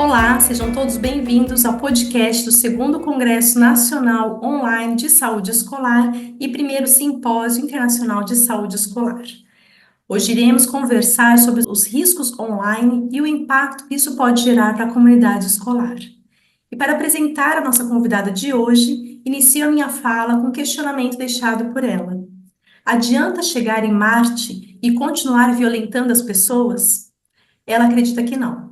Olá, sejam todos bem-vindos ao podcast do Segundo Congresso Nacional Online de Saúde Escolar e primeiro Simpósio Internacional de Saúde Escolar. Hoje iremos conversar sobre os riscos online e o impacto que isso pode gerar para a comunidade escolar. E para apresentar a nossa convidada de hoje, inicio a minha fala com um questionamento deixado por ela. Adianta chegar em Marte e continuar violentando as pessoas? Ela acredita que não.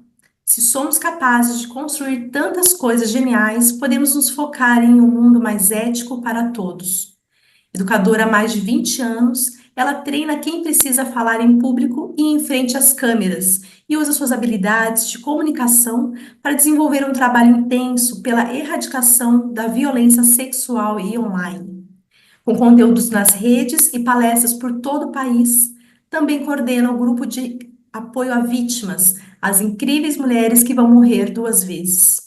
Se somos capazes de construir tantas coisas geniais, podemos nos focar em um mundo mais ético para todos. Educadora há mais de 20 anos, ela treina quem precisa falar em público e em frente às câmeras e usa suas habilidades de comunicação para desenvolver um trabalho intenso pela erradicação da violência sexual e online. Com conteúdos nas redes e palestras por todo o país, também coordena o grupo de apoio a vítimas, as incríveis mulheres que vão morrer duas vezes.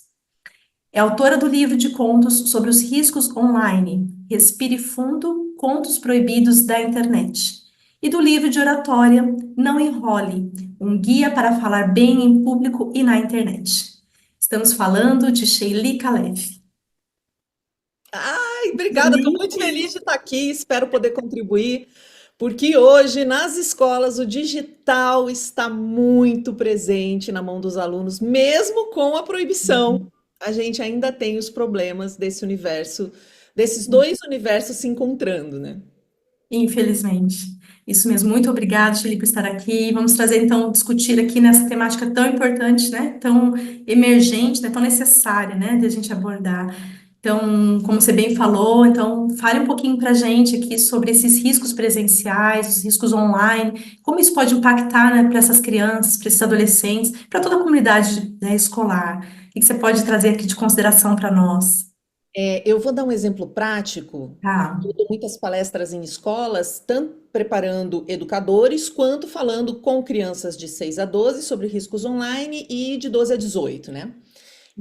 É autora do livro de contos sobre os riscos online, Respire Fundo, Contos Proibidos da Internet, e do livro de oratória Não Enrole, um guia para falar bem em público e na internet. Estamos falando de Sheili Kalev. Ai, obrigada, estou muito feliz de estar aqui, espero poder contribuir, porque hoje nas escolas o digital está muito presente na mão dos alunos, mesmo com a proibição, a gente ainda tem os problemas desse universo, desses dois universos se encontrando, né? Infelizmente. Isso mesmo. Muito obrigada, Shirley, por estar aqui. Vamos trazer, então, discutir aqui nessa temática tão importante, né? Tão emergente, né? Tão necessária, né? De a gente abordar. Então, como você bem falou, então, fale um pouquinho para a gente aqui sobre esses riscos presenciais, os riscos online, como isso pode impactar, né, para essas crianças, para esses adolescentes, para toda a comunidade, né, escolar. O que você pode trazer aqui de consideração para nós? Eu vou dar um exemplo prático. Tá. Eu dou muitas palestras em escolas, tanto preparando educadores, quanto falando com crianças de 6 a 12 sobre riscos online e de 12 a 18, né?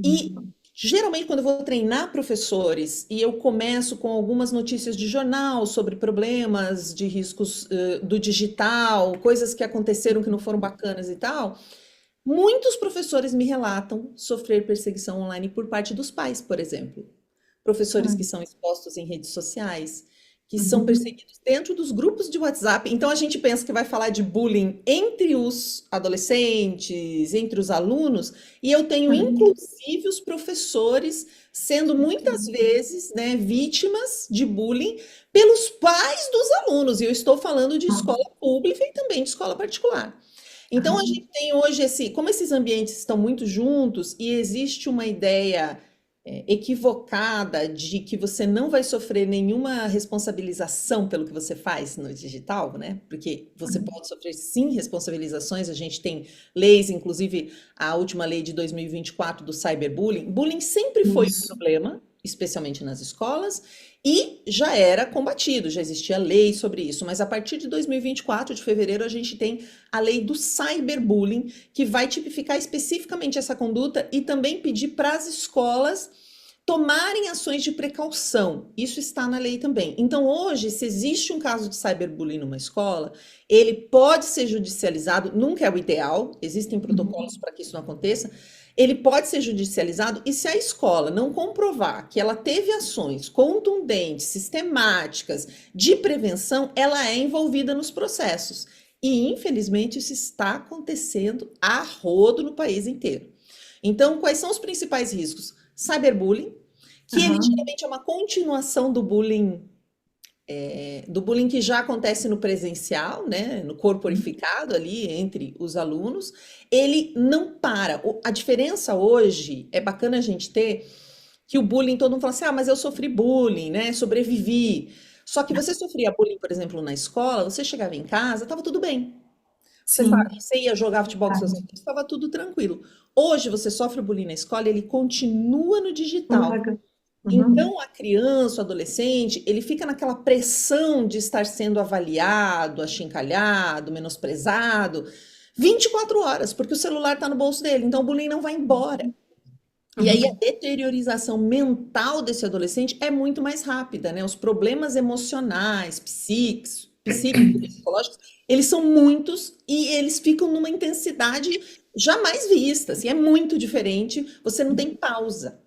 E geralmente, quando eu vou treinar professores e eu começo com algumas notícias de jornal sobre problemas de riscos, do digital, coisas que aconteceram que não foram bacanas e tal, muitos professores me relatam sofrer perseguição online por parte dos pais, por exemplo. Professores que são expostos em redes sociais, que são Uhum. perseguidos dentro dos grupos de WhatsApp. Então a gente pensa que vai falar de bullying entre os adolescentes, entre os alunos, e eu tenho Uhum. inclusive os professores sendo muitas vezes, né, vítimas de bullying pelos pais dos alunos. E eu estou falando de escola pública e também de escola particular. Então a gente tem hoje como esses ambientes estão muito juntos e existe uma ideia equivocada de que você não vai sofrer nenhuma responsabilização pelo que você faz no digital, né? Porque você pode sofrer sim responsabilizações, a gente tem leis, inclusive a última lei de 2024 do cyberbullying. Bullying sempre foi um Isso. problema, especialmente nas escolas, e já era combatido, já existia lei sobre isso, mas a partir de 2024, de fevereiro, a gente tem a lei do cyberbullying, que vai tipificar especificamente essa conduta e também pedir para as escolas tomarem ações de precaução. Isso está na lei também. Então, hoje, se existe um caso de cyberbullying numa escola, ele pode ser judicializado, nunca é o ideal, existem protocolos para que isso não aconteça. Ele pode ser judicializado e se a escola não comprovar que ela teve ações contundentes, sistemáticas de prevenção, ela é envolvida nos processos. E, infelizmente, isso está acontecendo a rodo no país inteiro. Então, quais são os principais riscos? Cyberbullying, que ele Aham. geralmente é uma continuação do bullying que já acontece no presencial, né, no corporificado ali entre os alunos, ele não para. A diferença hoje é bacana a gente ter que o bullying, todo mundo fala assim, ah, mas eu sofri bullying, né, sobrevivi. Só que você sofria bullying, por exemplo, na escola, você chegava em casa, estava tudo bem. Sim. Você ia jogar futebol com seus amigos, estava tudo tranquilo. Hoje você sofre bullying na escola, ele continua no digital. Propaga- Uhum. Então, a criança, o adolescente, ele fica naquela pressão de estar sendo avaliado, achincalhado, menosprezado, 24 horas, porque o celular está no bolso dele, então o bullying não vai embora. E aí a Uhum. deteriorização mental desse adolescente é muito mais rápida, né? Os problemas emocionais, psíquicos, psicológicos, eles são muitos e eles ficam numa intensidade jamais vista, assim, é muito diferente, você não tem pausa.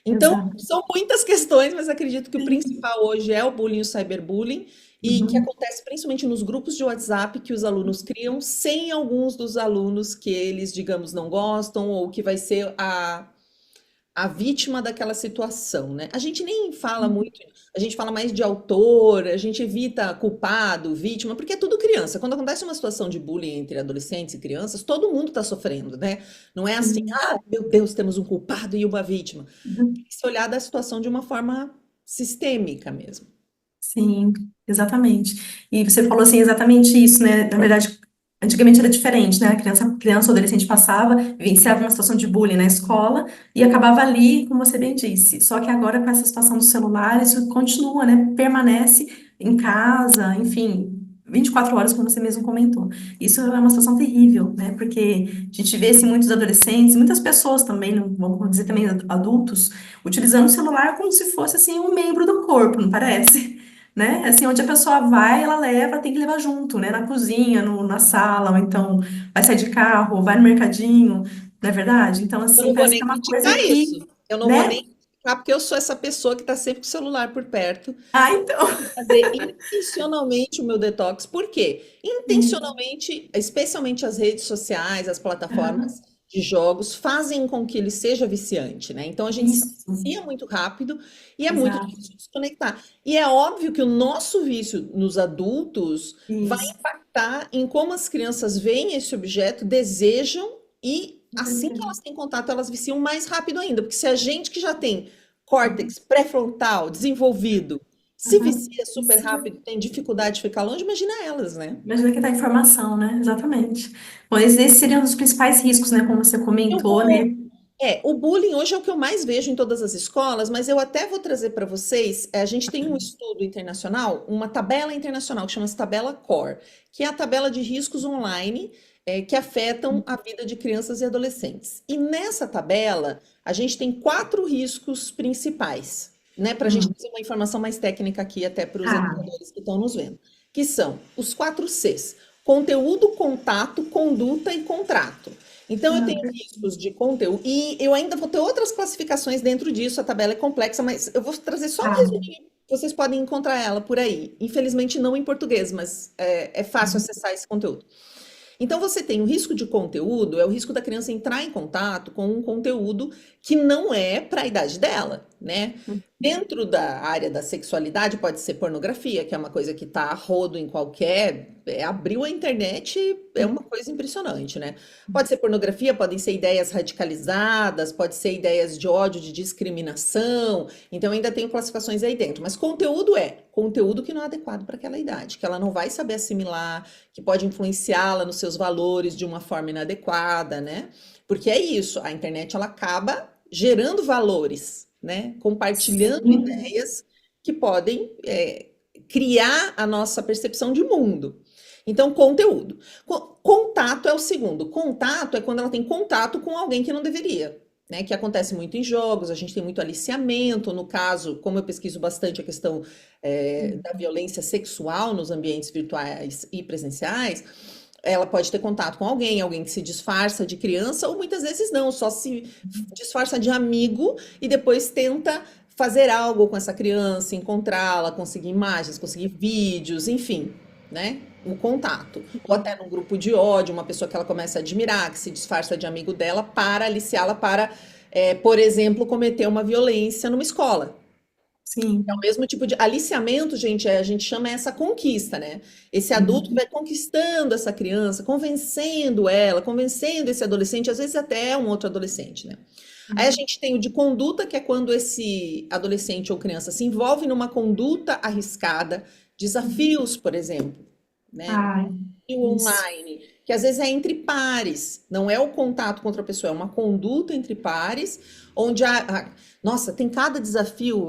Então, Exato. são muitas questões, mas acredito que o Sim. principal hoje é o bullying e o cyberbullying, e que Uhum. acontece principalmente nos grupos de WhatsApp que os alunos criam, sem alguns dos alunos que eles, digamos, não gostam, ou que vai ser a vítima daquela situação, né? A gente nem fala muito, a gente fala mais de autor, a gente evita culpado, vítima, porque é tudo criança. Quando acontece uma situação de bullying entre adolescentes e crianças, todo mundo está sofrendo, né? Não é assim, Sim. ah, meu Deus, temos um culpado e uma vítima. Tem Uhum. que se olhar da situação de uma forma sistêmica mesmo. Sim, exatamente. E você falou assim exatamente isso, né? Na verdade, antigamente era diferente, né? A criança ou adolescente passava, vivenciava uma situação de bullying na escola e acabava ali, como você bem disse. Só que agora, com essa situação do celular, isso continua, né? Permanece em casa, enfim, 24 horas, como você mesmo comentou. Isso é uma situação terrível, né? Porque a gente vê assim, muitos adolescentes, muitas pessoas também, não vamos dizer também adultos, utilizando o celular como se fosse assim um membro do corpo, não parece? Né? Assim, onde a pessoa vai, ela leva, tem que levar junto, né? Na cozinha, na sala, ou então vai sair de carro, vai no mercadinho, não é verdade? Então, Eu assim, não vou parece que nem é uma coisa criticar que, isso. Eu não vou nem né? criticar, porque eu sou essa pessoa que está sempre com o celular por perto. Ah, então. Fazer intencionalmente o meu detox. Por quê? Sim. Intencionalmente, especialmente as redes sociais, as plataformas Aham. de jogos, fazem com que ele seja viciante, né? Então a gente se Isso. vicia muito rápido e é muito Exato. difícil desconectar. E é óbvio que o nosso vício nos adultos vai Isso. impactar em como as crianças veem esse objeto, desejam e assim que elas têm contato, elas viciam mais rápido ainda, porque se a gente que já tem córtex pré-frontal desenvolvido se Aham. vicia super Isso. rápido, tem dificuldade de ficar longe, imagina elas, né? Imagina que dá informação, né? Exatamente. Bom, esses seriam os principais riscos, né? Como você Eu comentou, vou. né? O bullying hoje é o que eu mais vejo em todas as escolas, mas eu até vou trazer para vocês. A gente tem um estudo internacional, uma tabela internacional que chama-se Tabela CORE, que é a tabela de riscos online que afetam a vida de crianças e adolescentes. E nessa tabela, a gente tem quatro riscos principais, né? Para a gente Hum. trazer uma informação mais técnica aqui, até para os Ah, educadores que estão nos vendo, que são os quatro Cs: conteúdo, contato, conduta e contrato. Então, eu tenho riscos de conteúdo, e eu ainda vou ter outras classificações dentro disso, a tabela é complexa, mas eu vou trazer só um ah, resuminho, vocês podem encontrar ela por aí. Infelizmente, não em português, mas é fácil acessar esse conteúdo. Então, você tem o risco de conteúdo, é o risco da criança entrar em contato com um conteúdo que não é para a idade dela, né? Dentro da área da sexualidade, pode ser pornografia, que é uma coisa que está a rodo em qualquer. Abriu a internet, é uma coisa impressionante, né? Pode ser pornografia, podem ser ideias radicalizadas, pode ser ideias de ódio, de discriminação. Então, ainda tem classificações aí dentro. Mas conteúdo é conteúdo que não é adequado para aquela idade, que ela não vai saber assimilar, que pode influenciá-la nos seus valores de uma forma inadequada, né? Porque é isso, a internet ela acaba gerando valores, né? Compartilhando sim. ideias que podem criar a nossa percepção de mundo. Então, conteúdo. Contato é o segundo. Contato é quando ela tem contato com alguém que não deveria. Né, que acontece muito em jogos, a gente tem muito aliciamento, no caso, como eu pesquiso bastante a questão da violência sexual nos ambientes virtuais e presenciais, ela pode ter contato com alguém, alguém que se disfarça de criança, ou muitas vezes não, só se disfarça de amigo e depois tenta fazer algo com essa criança, encontrá-la, conseguir imagens, conseguir vídeos, enfim, né? O contato. Ou até num grupo de ódio, uma pessoa que ela começa a admirar, que se disfarça de amigo dela, para aliciá-la para, por exemplo, cometer uma violência numa escola. É o Sim. mesmo tipo de aliciamento, gente, a gente chama essa conquista, né? Esse adulto que Uhum. vai conquistando essa criança, convencendo ela, convencendo esse adolescente, às vezes até um outro adolescente, né? Aí a gente tem o de conduta, que é quando esse adolescente ou criança se envolve numa conduta arriscada, desafios, por exemplo, né? Ai, E o isso. online, que às vezes é entre pares, não é o contato com outra pessoa, é uma conduta entre pares, onde nossa, tem cada desafio,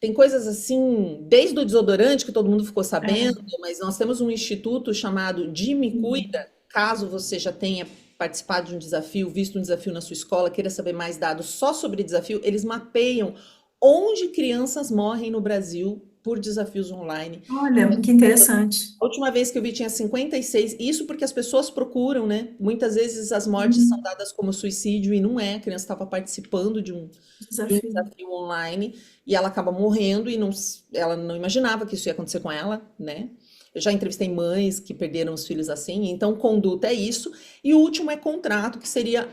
tem coisas assim, desde o desodorante que todo mundo ficou sabendo, É. mas nós temos um instituto chamado De Me Cuida, caso você já tenha participado de um desafio, visto um desafio na sua escola, queira saber mais dados só sobre desafio, eles mapeiam onde crianças morrem no Brasil por desafios online. Olha, que interessante. A última vez que eu vi tinha 56, isso porque as pessoas procuram, né? Muitas vezes as mortes são Hum, dadas como suicídio e não é, a criança estava participando de um desafio. desafio online e ela acaba morrendo e não, ela não imaginava que isso ia acontecer com ela, né? Eu já entrevistei mães que perderam os filhos assim, então conduta é isso. E o último é contrato, que seria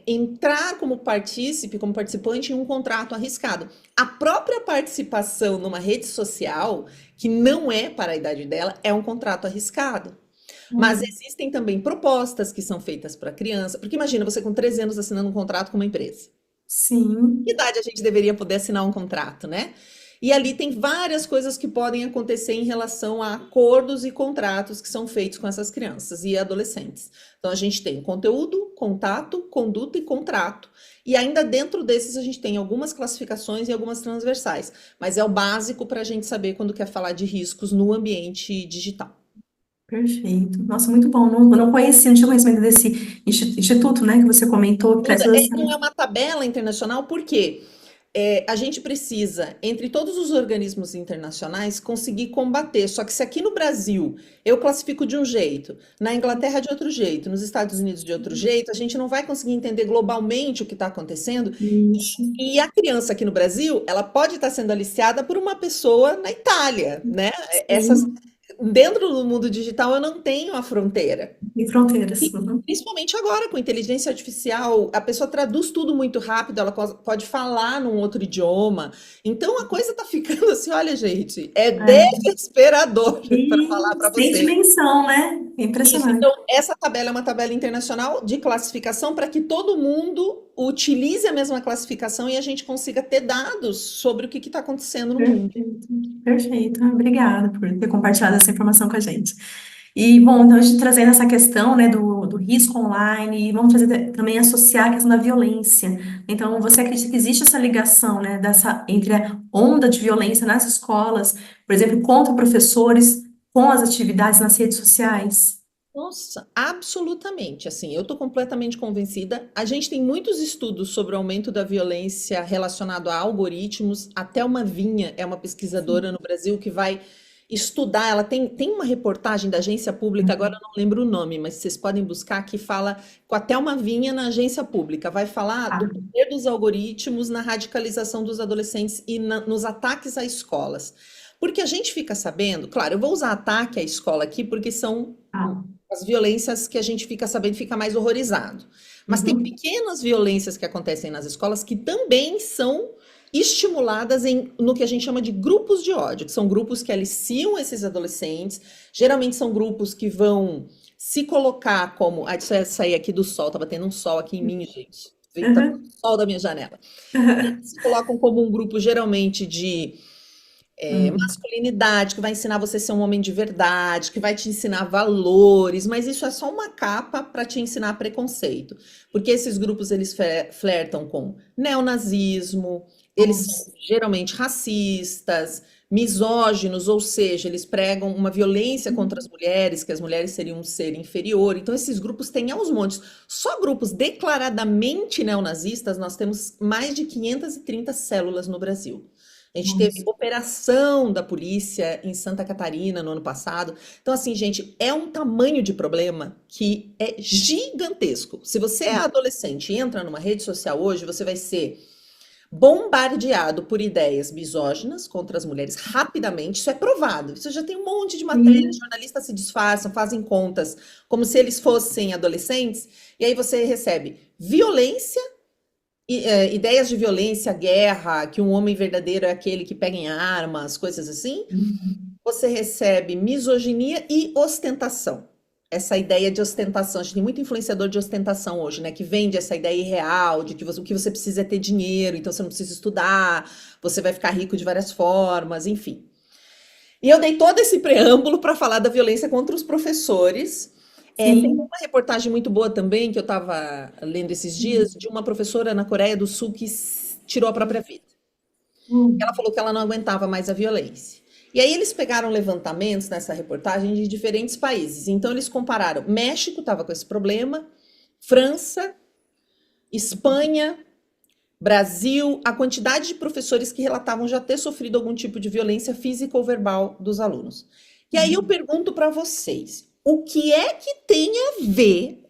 entrar como partícipe, como participante em um contrato arriscado. A própria participação numa rede social, que não é para a idade dela, é um contrato arriscado. Mas Hum, existem também propostas que são feitas para criança, porque imagina você com 13 anos assinando um contrato com uma empresa. Que sim, idade a gente deveria poder assinar um contrato, né? E ali tem várias coisas que podem acontecer em relação a acordos e contratos que são feitos com essas crianças e adolescentes. Então a gente tem conteúdo, contato, conduta e contrato. E ainda dentro desses a gente tem algumas classificações e algumas transversais, mas é o básico para a gente saber quando quer falar de riscos no ambiente digital. perfeito. Nossa, muito bom. Não conhecia, não tinha conhecimento desse instituto, né, que você comentou, que traz toda essa. Não é uma tabela internacional, porque a gente precisa, entre todos os organismos internacionais, conseguir combater. Só que se aqui no Brasil eu classifico de um jeito, na Inglaterra de outro jeito, nos Estados Unidos de outro jeito, a gente não vai conseguir entender globalmente o que está acontecendo. Isso. E a criança aqui no Brasil, ela pode estar sendo aliciada por uma pessoa na Itália, né? Essas, Sim, dentro do mundo digital eu não tenho a fronteira. sem fronteiras. Uhum. Principalmente agora, com inteligência artificial, a pessoa traduz tudo muito rápido, ela pode falar num outro idioma. Então a coisa tá ficando assim, olha, gente, é É. desesperador para falar E para sem você. dimensão, né? Isso, Impressionante. então essa tabela é uma tabela internacional de classificação para que todo mundo utilize a mesma classificação e a gente consiga ter dados sobre o que está acontecendo no mundo. Perfeito, perfeito. Obrigada por ter compartilhado essa informação com a gente. E, bom, então, a gente trazendo essa questão, né, do risco online, e vamos trazer também associar a questão da violência. Então, você acredita que existe essa ligação, né, entre a onda de violência nas escolas, por exemplo, contra professores, com as atividades nas redes sociais? Nossa, absolutamente. Assim, eu estou completamente convencida. A gente tem muitos estudos sobre o aumento da violência relacionado a algoritmos. Até uma Vinha é uma pesquisadora no Brasil que vai estudar. Ela tem uma reportagem da agência pública, agora eu não lembro o nome, mas vocês podem buscar, que fala com até uma Vinha na agência pública. Vai falar do Ah, poder dos algoritmos na radicalização dos adolescentes e nos ataques a escolas. Porque a gente fica sabendo, claro, eu vou usar ataque à escola aqui porque são ah, as violências que a gente fica sabendo, fica mais horrorizado. Mas tem uhum, pequenas violências que acontecem nas escolas que também são estimuladas no que a gente chama de grupos de ódio, que são grupos que aliciam esses adolescentes. Geralmente são grupos que vão se colocar como. Ah, deixa eu sair aqui do sol, tá batendo um sol aqui em mim, gente. Tá batendo uhum. sol da minha janela. Se colocam como um grupo geralmente de Hum, masculinidade, que vai ensinar você a ser um homem de verdade, que vai te ensinar valores, mas isso é só uma capa para te ensinar preconceito. Porque esses grupos eles flertam com neonazismo, eles são nossa. geralmente racistas, misóginos, ou seja, eles pregam uma violência contra as mulheres, que as mulheres seriam um ser inferior. Então esses grupos têm aos montes. Só grupos declaradamente neonazistas, nós temos mais de 530 células no Brasil. A gente teve Nossa. operação da polícia em Santa Catarina no ano passado. Então, assim, gente, é um tamanho de problema que é gigantesco. Se você é adolescente e entra numa rede social hoje, você vai ser bombardeado por ideias misóginas contra as mulheres rapidamente. Isso é provado. Isso já tem um monte de matérias. Sim, Jornalistas se disfarçam, fazem contas como se eles fossem adolescentes. E aí você recebe violência ideias de violência, guerra, que um homem verdadeiro é aquele que pega em armas, coisas assim, você recebe misoginia e ostentação. Essa ideia de ostentação, a gente tem muito influenciador de ostentação hoje, né? Que vende essa ideia irreal de que o que você precisa é ter dinheiro, então você não precisa estudar, você vai ficar rico de várias formas, enfim. E eu dei todo esse preâmbulo para falar da violência contra os professores. Tem sim. uma reportagem muito boa também que eu estava lendo esses dias de uma professora na Coreia do Sul que tirou a própria vida. Ela Hum, falou que ela não aguentava mais a violência. E aí eles pegaram levantamentos nessa reportagem de diferentes países. Então eles compararam. México estava com esse problema, França, Espanha, Brasil, a quantidade de professores que relatavam já ter sofrido algum tipo de violência física ou verbal dos alunos. E aí eu Uhum. pergunto para vocês, o que é que tem a ver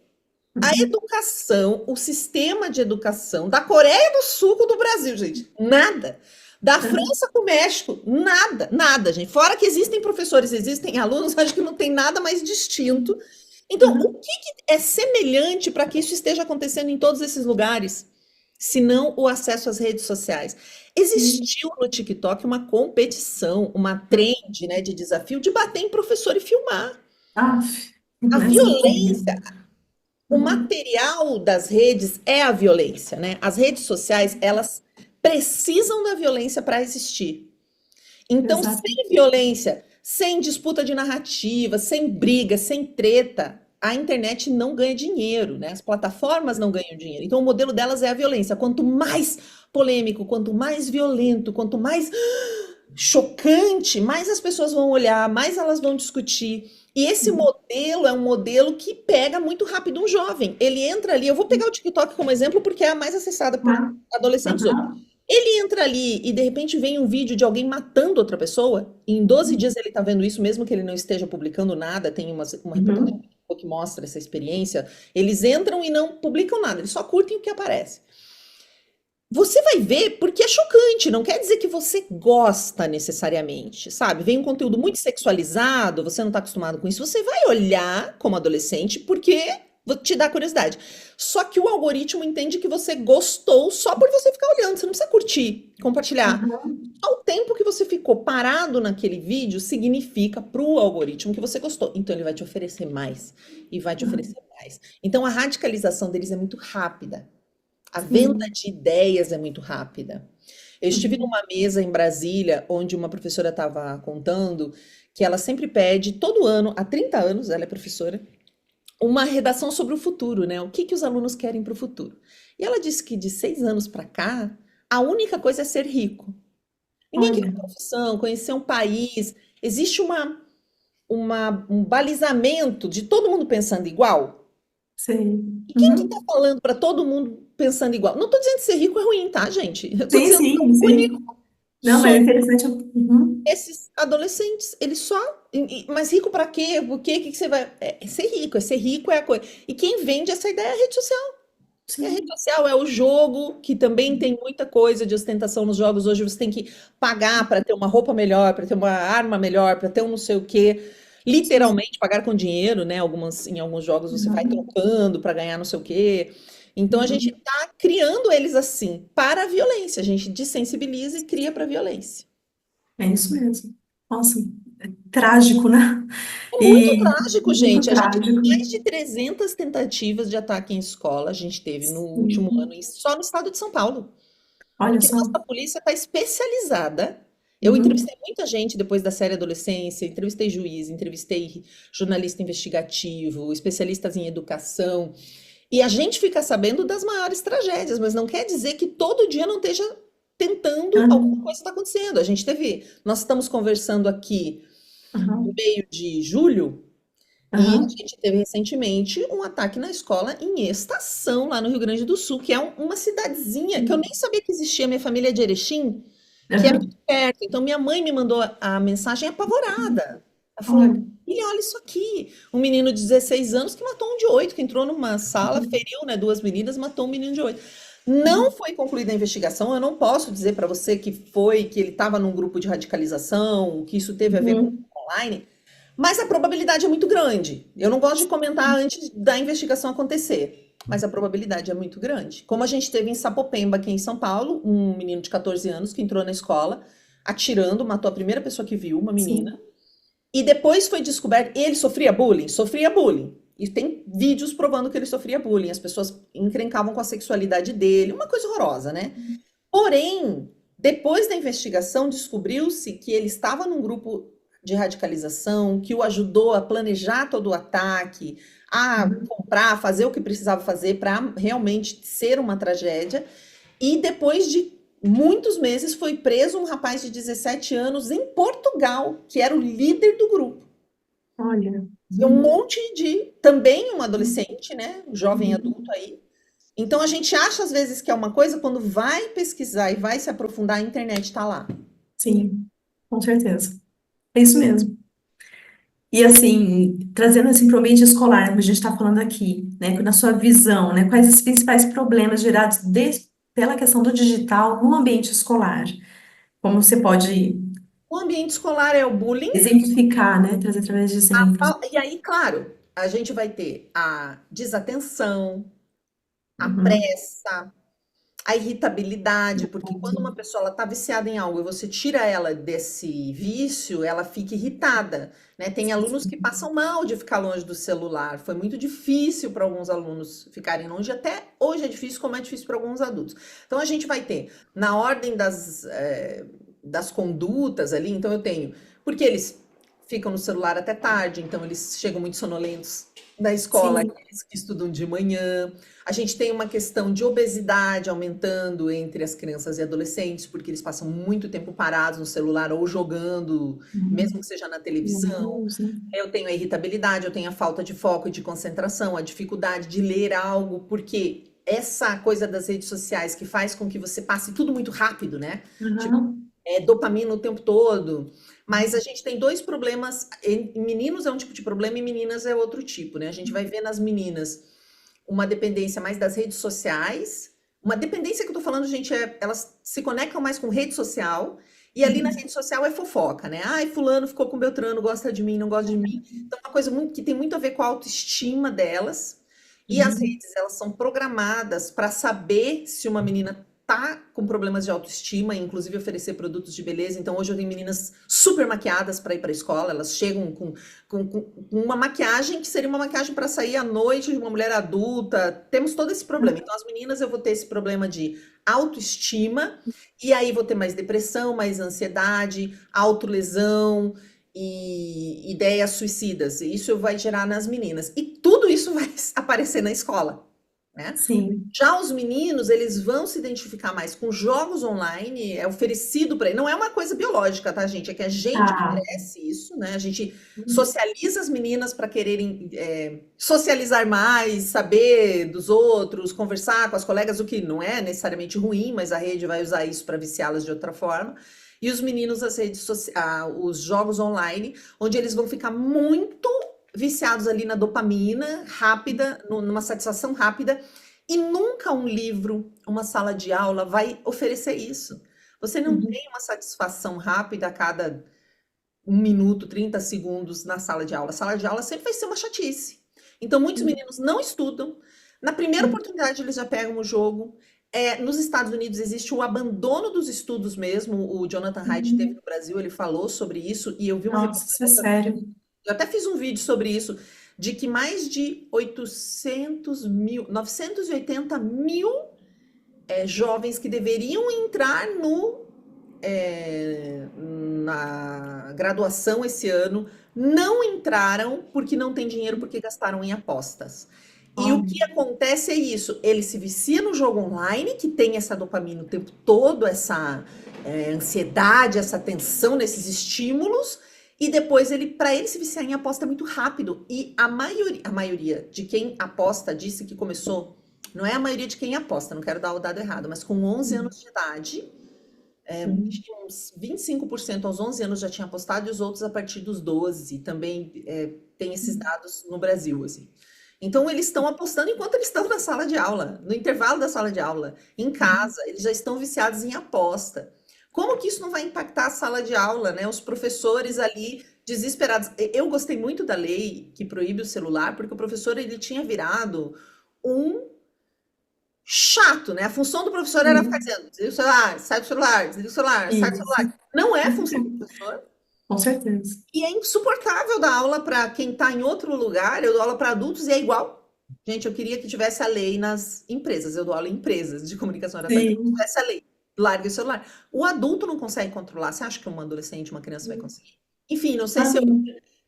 a Uhum. educação, o sistema de educação da Coreia do Sul com o do Brasil, gente? Nada. Da Uhum. França com o México, nada, nada, gente. Fora que existem professores, existem alunos, acho que não tem nada mais distinto. Então, o Uhum. que é semelhante para que isso esteja acontecendo em todos esses lugares, se não o acesso às redes sociais? Uhum. Existiu no TikTok uma competição, uma trend, né, de desafio de bater em professor e filmar. Aff, A essa eu violência, comi. o Uhum. material das redes é a violência, né? As redes sociais, elas precisam da violência para existir. Então, Exato. sem violência, sem disputa de narrativa, sem briga, sem treta, a internet não ganha dinheiro, né? As plataformas não ganham dinheiro. Então, o modelo delas é a violência. Quanto mais polêmico, quanto mais violento, quanto mais chocante, mais as pessoas vão olhar, mais elas vão discutir. E esse Uhum. modelo é um modelo que pega muito rápido um jovem. Ele entra ali, eu vou pegar o TikTok como exemplo porque é a mais acessada por Ah, adolescentes hoje. aham. Ele entra ali e de repente vem um vídeo de alguém matando outra pessoa, e em 12 dias ele tá vendo isso, mesmo que ele não esteja publicando nada, tem uma reportagem Uhum. que mostra essa experiência. Eles entram e não publicam nada, eles só curtem o que aparece. Você vai ver porque é chocante, não quer dizer que você gosta necessariamente, sabe? Vem um conteúdo muito sexualizado, você não está acostumado com isso, você vai olhar como adolescente porque te dá curiosidade. Só que o algoritmo entende que você gostou só por você ficar olhando, você não precisa curtir, compartilhar. Uhum. Ao tempo que você ficou parado naquele vídeo, significa para o algoritmo que você gostou. Então ele vai te oferecer mais e vai te oferecer Uhum. mais. Então a radicalização deles é muito rápida. A venda Sim. de ideias é muito rápida. Eu estive Uhum. numa mesa em Brasília, onde uma professora estava contando que ela sempre pede, todo ano, há 30 anos, ela é professora, uma redação sobre o futuro, né? O que que os alunos querem para o futuro. E ela disse que de 6 anos para cá, a única coisa é ser rico. Ninguém quer Olha, uma profissão, conhecer um país. Existe um balizamento de todo mundo pensando igual. sei. E quem que tá Uhum. falando para todo mundo pensando igual? Não tô dizendo que ser rico é ruim, tá, gente? Eu tô Sim, dizendo que sim, o único sim. Não, mas é sonho interessante. Uhum. desses adolescentes, eles só. Mas rico para quê? Por quê? O que que você vai. É ser rico é a coisa. E quem vende essa ideia é a rede social. É a rede Sim. social, é o jogo, que também tem muita coisa de ostentação nos jogos. Hoje você tem que pagar para ter uma roupa melhor, para ter uma arma melhor, para ter um não sei o quê. Sim. Literalmente pagar com dinheiro, né? Em alguns jogos você vai Uhum. trocando para ganhar não sei o quê. Então a gente Uhum. está criando eles assim para a violência. A gente desensibiliza e cria para a violência. É isso mesmo. Nossa, é trágico, né? É muito E trágico, muito gente. A gente trágico. mais de 300 tentativas de ataque em escola a gente teve no último ano, Sim. só no estado de São Paulo. Olha Porque só. nossa polícia está especializada. Eu Uhum. entrevistei muita gente depois da série Adolescência, entrevistei juiz, entrevistei jornalista investigativo, especialistas em educação, e a gente fica sabendo das maiores tragédias, mas não quer dizer que todo dia não esteja tentando alguma Uhum. coisa está acontecendo. Nós estamos conversando aqui no Uhum. meio de julho, e a Uhum. gente teve recentemente um ataque na escola em Estação, lá no Rio Grande do Sul, que é uma cidadezinha que eu nem sabia que existia. Minha família é de Erechim, que é muito Uhum. perto. Então, minha mãe me mandou a mensagem apavorada. Ela falou: Olha. Filha, olha isso aqui. Um menino de 16 anos que matou um de 8, que entrou numa sala, Uhum. feriu, né, duas meninas, matou um menino de 8. Não Uhum. foi concluída a investigação. Eu não posso dizer para você que ele estava num grupo de radicalização, que isso teve a ver com Uhum. online, mas a probabilidade é muito grande. Eu não gosto de comentar antes da investigação acontecer, mas a probabilidade é muito grande. Como a gente teve em Sapopemba, aqui em São Paulo, um menino de 14 anos que entrou na escola atirando, matou a primeira pessoa que viu, uma menina, Sim. e depois foi descoberto, ele sofria bullying? Sofria bullying. E tem vídeos provando que ele sofria bullying. As pessoas encrencavam com a sexualidade dele, uma coisa horrorosa, né? Porém, depois da investigação, descobriu-se que ele estava num grupo de radicalização, que o ajudou a planejar todo o ataque, a Uhum. comprar, fazer o que precisava fazer para realmente ser uma tragédia. E depois de muitos meses foi preso um rapaz de 17 anos em Portugal, que era o líder do grupo. Olha. E um Uhum. monte de, também um adolescente, né, um jovem Uhum. adulto aí, Então a gente acha às vezes que é uma coisa, quando vai pesquisar e vai se aprofundar, a internet está lá. Sim, com certeza. É isso mesmo. E assim, trazendo assim para o ambiente escolar, como a gente está falando aqui, né, na sua visão, né, quais os principais problemas gerados pela questão do digital no ambiente escolar? Como você pode O ambiente escolar é o bullying, exemplificar, né, trazer através de exemplos? e aí, claro, a gente vai ter a desatenção, a Uhum. pressa, a irritabilidade, porque quando uma pessoa está viciada em algo e você tira ela desse vício, ela fica irritada, né? Tem alunos que passam mal de ficar longe do celular. Foi muito difícil para alguns alunos ficarem longe, até hoje é difícil, como é difícil para alguns adultos. Então a gente vai ter, na ordem das condutas ali, então eu tenho, porque eles ficam no celular até tarde, então eles chegam muito sonolentos da escola, Sim. aqueles que estudam de manhã. A gente tem uma questão de obesidade aumentando entre as crianças e adolescentes, porque eles passam muito tempo parados no celular ou jogando, mesmo Uhum. que seja na televisão. Uhum. Eu tenho a irritabilidade, eu tenho a falta de foco e de concentração, a dificuldade de ler algo, porque essa coisa das redes sociais que faz com que você passe tudo muito rápido, né? Tipo, Uhum. dopamina o tempo todo. Mas a gente tem dois problemas. Em meninos é um tipo de problema e meninas é outro tipo, né? A gente vai ver nas meninas uma dependência mais das redes sociais. Uma dependência que eu tô falando, gente, elas se conectam mais com rede social. E ali na Uhum. rede social é fofoca, né? Ai, fulano ficou com Beltrano, gosta de mim, não gosta de mim. Então, é uma coisa muito, que tem muito a ver com a autoestima delas. E as Uhum. redes, elas são programadas para saber se uma menina tá com problemas de autoestima, inclusive oferecer produtos de beleza. Então, hoje eu tenho meninas super maquiadas para ir para a escola, elas chegam com uma maquiagem que seria uma maquiagem para sair à noite de uma mulher adulta. Temos todo esse problema. Então, as meninas eu vou ter esse problema de autoestima, e aí vou ter mais depressão, mais ansiedade, autolesão e ideias suicidas. Isso vai gerar nas meninas. E tudo isso vai aparecer na escola, né? Sim. Já os meninos, eles vão se identificar mais com jogos online, é oferecido para eles. Não é uma coisa biológica, tá, gente? É que a gente Ah. oferece isso, né? A gente socializa as meninas para quererem socializar mais, saber dos outros, conversar com as colegas, o que não é necessariamente ruim, mas a rede vai usar isso para viciá-las de outra forma. E os meninos, as redes os jogos online, onde eles vão ficar muito viciados ali na dopamina rápida, numa satisfação rápida, e nunca um livro, uma sala de aula vai oferecer isso. Você não Uhum. tem uma satisfação rápida a cada 1 minuto, 30 segundos na sala de aula. A sala de aula sempre vai ser uma chatice. Então, muitos meninos não estudam. Na primeira Uhum. oportunidade, eles já pegam o jogo. Nos Estados Unidos existe o abandono dos estudos mesmo. O Jonathan Haidt teve Uhum. no Brasil, ele falou sobre isso, e eu vi uma Nossa, isso é reportagem. sério. Eu até fiz um vídeo sobre isso, de que mais de 800 mil, 980 mil jovens que deveriam entrar na graduação esse ano não entraram porque não tem dinheiro, porque gastaram em apostas. E o Olha. que acontece é isso: ele se vicia no jogo online, que tem essa dopamina o tempo todo, essa ansiedade, essa tensão nesses estímulos, e depois para ele se viciar em aposta é muito rápido. E a maioria de quem aposta disse que começou, não é a maioria de quem aposta, não quero dar o dado errado, mas com 11 anos de idade, acho Uhum. que uns 25% aos 11 anos já tinha apostado, e os outros a partir dos 12 também tem esses dados no Brasil, assim. Então, eles estão apostando enquanto eles estão na sala de aula, no intervalo da sala de aula, em Uhum. casa, eles já estão viciados em aposta. Como que isso não vai impactar a sala de aula, né? Os professores ali desesperados. Eu gostei muito da lei que proíbe o celular, porque o professor ele tinha virado um chato, né? A função do professor era ficar Sim. dizendo: desliga o celular, sai do celular, desliga o celular, sai do Isso. celular. Não é a função do professor. Com certeza. E é insuportável dar aula para quem está em outro lugar. Eu dou aula para adultos e é igual. Gente, eu queria que tivesse a lei nas empresas. Eu dou aula em empresas de comunicação. Era para que Sim. tivesse a lei. Largue o celular. O adulto não consegue controlar. Você acha que uma adolescente, uma criança vai conseguir? Enfim, não sei Ah, se eu. não.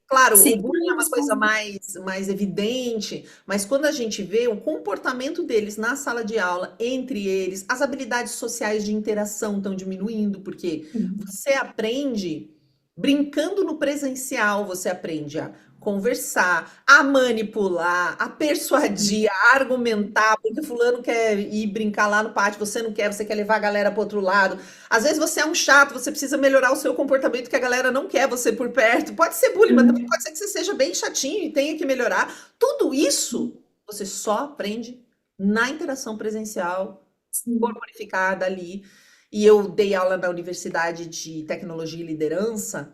Claro, Sim, o bullying é uma coisa mais evidente, mas quando a gente vê o comportamento deles na sala de aula, entre eles, as habilidades sociais de interação estão diminuindo, porque você aprende. Brincando no presencial, você aprende a conversar, a manipular, a persuadir, a argumentar, porque fulano quer ir brincar lá no pátio, você quer levar a galera para outro lado. Às vezes você é um chato, você precisa melhorar o seu comportamento que a galera não quer você por perto. Pode ser bullying, mas também Uhum. pode ser que você seja bem chatinho e tenha que melhorar. Tudo isso você só aprende na interação presencial, Sim, corporificada ali. E eu dei aula na Universidade de Tecnologia e Liderança,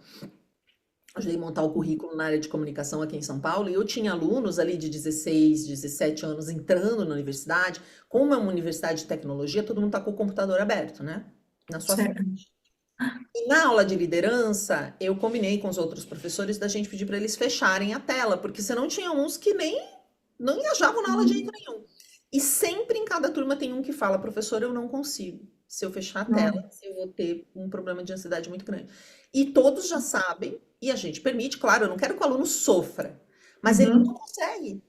ajudei a montar o currículo na área de comunicação aqui em São Paulo, e eu tinha alunos ali de 16, 17 anos entrando na universidade. Como é uma universidade de tecnologia, todo mundo está com o computador aberto, né? Na sua frente. certo. E na aula de liderança, eu combinei com os outros professores da gente pedir para eles fecharem a tela, porque senão tinha uns que nem não engajavam na aula de jeito Uhum. nenhum. E sempre em cada turma tem um que fala, professor, eu não consigo. Se eu fechar a tela, Não. eu vou ter um problema de ansiedade muito grande. E todos já sabem, e a gente permite, claro, eu não quero que o aluno sofra, mas ele não Uhum. consegue.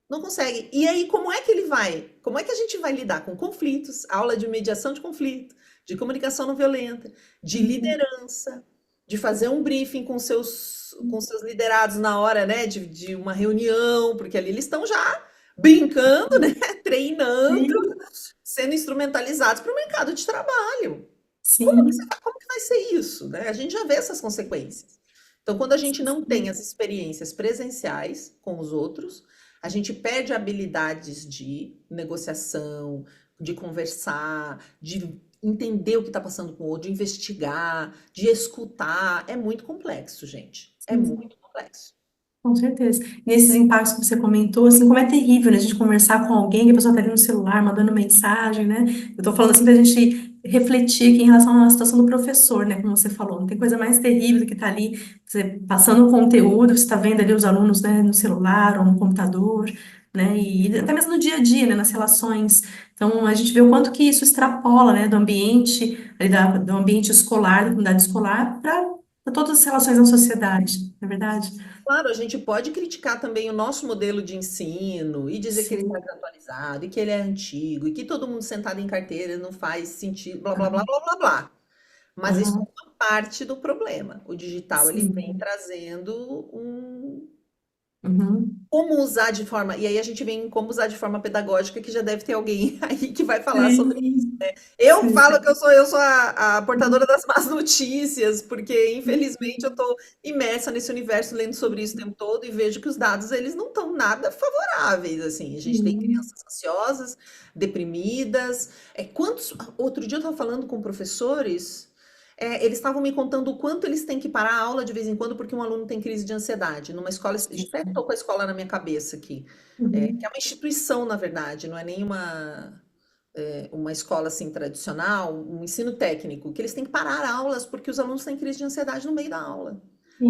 Não consegue. E aí, como é que ele vai? Como é que a gente vai lidar com conflitos? Aula de mediação de conflito, de comunicação não violenta, de Uhum. liderança, de fazer um briefing com seus liderados na hora, né, de uma reunião, porque ali eles estão já brincando, né, treinando, Sim, sendo instrumentalizados para o mercado de trabalho. sim. Como que vai ser isso, né? A gente já vê essas consequências. Então, quando a gente não tem as experiências presenciais com os outros, a gente perde habilidades de negociação, de conversar, de entender o que está passando com o outro, de investigar, de escutar. É muito complexo, gente. É Sim. muito complexo. Com certeza. Nesses impactos que você comentou, assim, como é terrível, né, a gente conversar com alguém, que a pessoa tá ali no celular, mandando mensagem, né? Eu tô falando assim pra gente refletir aqui em relação à situação do professor, né, como você falou. Não tem coisa mais terrível do que estar ali, você passando o conteúdo, você tá vendo ali os alunos, né, no celular ou no computador, né? E até mesmo no dia a dia, né, nas relações. Então, a gente vê o quanto que isso extrapola, né, do ambiente, ali do ambiente escolar, da comunidade escolar, para todas as relações na sociedade, não é verdade? Claro, a gente pode criticar também o nosso modelo de ensino e dizer que ele está Sim. desatualizado e que ele é antigo e que todo mundo sentado em carteira não faz sentido, blá, blá, blá, blá, blá, blá. Mas isso Aham, é uma parte do problema. O digital, ele vem sim. trazendo um Uhum. como usar de forma, e aí a gente vem em como usar de forma pedagógica, que já deve ter alguém aí que vai falar sobre isso. Sim, Eu sim. falo que eu sou a portadora das más notícias, porque infelizmente eu estou imersa nesse universo lendo sobre isso o tempo todo e vejo que os dados eles não estão nada favoráveis assim. A gente tem Sim. crianças ansiosas, deprimidas. Outro dia eu estava falando com professores, eles estavam me contando o quanto eles têm que parar a aula de vez em quando porque um aluno tem crise de ansiedade. Numa escola, até estou com a escola na minha cabeça aqui, que é Uhum. uma instituição, na verdade, não é nenhuma uma escola assim tradicional, um ensino técnico, que eles têm que parar aulas porque os alunos têm crise de ansiedade no meio da aula.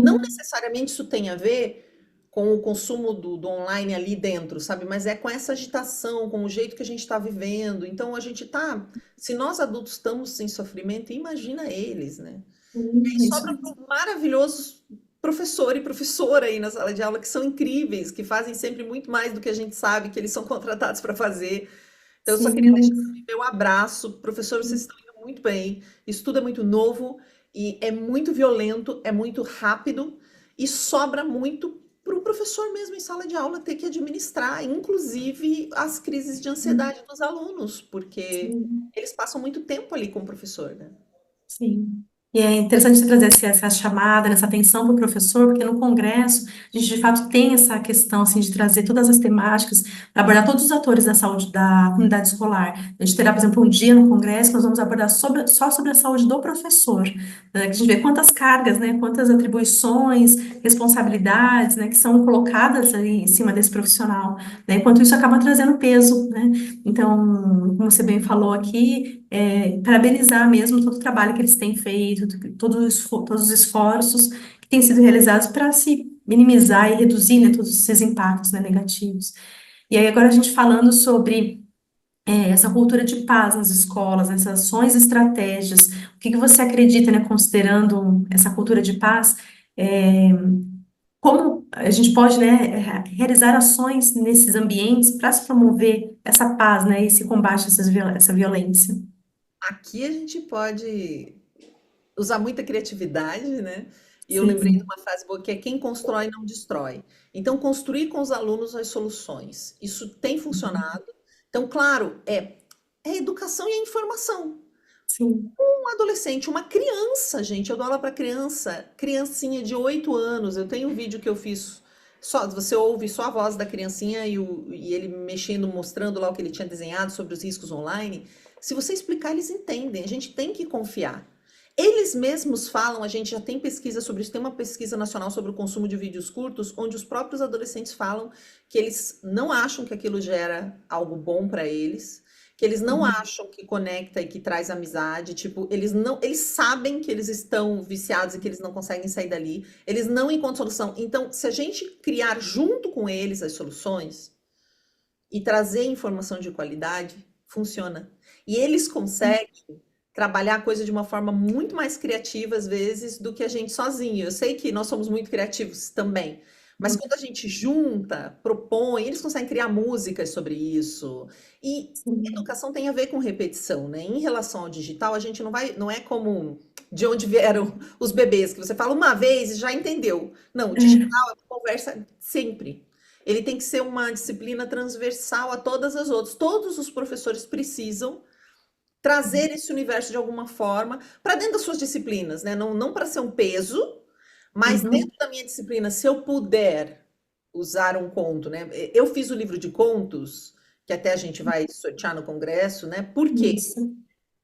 Não Sim. necessariamente isso tem a ver com o consumo do online ali dentro, sabe? Mas é com essa agitação, com o jeito que a gente está vivendo. Então a gente tá, se nós adultos estamos sem sofrimento, imagina eles, né? Sim, E isso sobra para mesmo. maravilhosos professor e professora aí na sala de aula que são incríveis, que fazem sempre muito mais do que a gente sabe que eles são contratados para fazer. Então, eu só Sim, queria deixar mas- meu abraço. Professor, vocês estão indo muito bem. Isso tudo é muito novo e é muito violento, é muito rápido e sobra muito para o professor mesmo em sala de aula ter que administrar, inclusive as crises de sim, ansiedade dos alunos, porque sim. eles passam muito tempo ali com o professor, né? Sim. E é interessante você trazer essa chamada, essa atenção para o professor, porque no congresso a gente de fato tem essa questão assim de trazer todas as temáticas para abordar todos os atores da saúde da comunidade escolar. A gente terá, por exemplo, um dia no congresso que nós vamos abordar só sobre a saúde do professor, né? Que a gente vê quantas cargas, né, quantas atribuições, responsabilidades, né, que são colocadas ali em cima desse profissional, né? Enquanto isso acaba trazendo peso, né? Então, como você bem falou aqui, parabenizar mesmo todo o trabalho que eles têm feito, todos os esforços que têm sido realizados para se minimizar e reduzir, né, todos esses impactos, né, negativos. E aí, agora a gente falando sobre essa cultura de paz nas escolas, essas ações e estratégias, o que que você acredita, né, considerando essa cultura de paz, é, como a gente pode, né, realizar ações nesses ambientes para se promover essa paz, né, esse combate a essa violência? Aqui a gente pode usar muita criatividade, né? E eu lembrei de Sim. uma frase boa que é quem constrói não destrói. Então, construir com os alunos as soluções. Isso tem funcionado. Então, claro, é educação e é informação. Sim. Um adolescente, uma criança, gente, eu dou aula para criança, criancinha de 8 anos. Eu tenho um vídeo que eu fiz, só você ouve só a voz da criancinha e ele mexendo, mostrando lá o que ele tinha desenhado sobre os riscos online. Se você explicar, eles entendem. A gente tem que confiar. Eles mesmos falam, a gente já tem pesquisa sobre isso, tem uma pesquisa nacional sobre o consumo de vídeos curtos, onde os próprios adolescentes falam que eles não acham que aquilo gera algo bom para eles, que eles não Uhum. acham que conecta e que traz amizade, tipo, eles não, eles sabem que eles estão viciados e que eles não conseguem sair dali, eles não encontram solução. Então, se a gente criar junto com eles as soluções e trazer informação de qualidade, funciona. E eles conseguem trabalhar a coisa de uma forma muito mais criativa, às vezes, do que a gente sozinho. Eu sei que nós somos muito criativos também, mas quando a gente junta, propõe, eles conseguem criar músicas sobre isso. E Sim. educação tem a ver com repetição, né? Em relação ao digital, a gente não vai, não é como de onde vieram os bebês, que você fala uma vez e já entendeu. Não, o É, digital é uma conversa sempre. Ele tem que ser uma disciplina transversal a todas as outras. Todos os professores precisam trazer esse universo de alguma forma para dentro das suas disciplinas, né? Não para ser um peso, mas uhum. dentro da minha disciplina, se eu puder usar um conto, né? Eu fiz o livro de contos, que até a gente vai sortear no congresso, né? Por quê? Isso.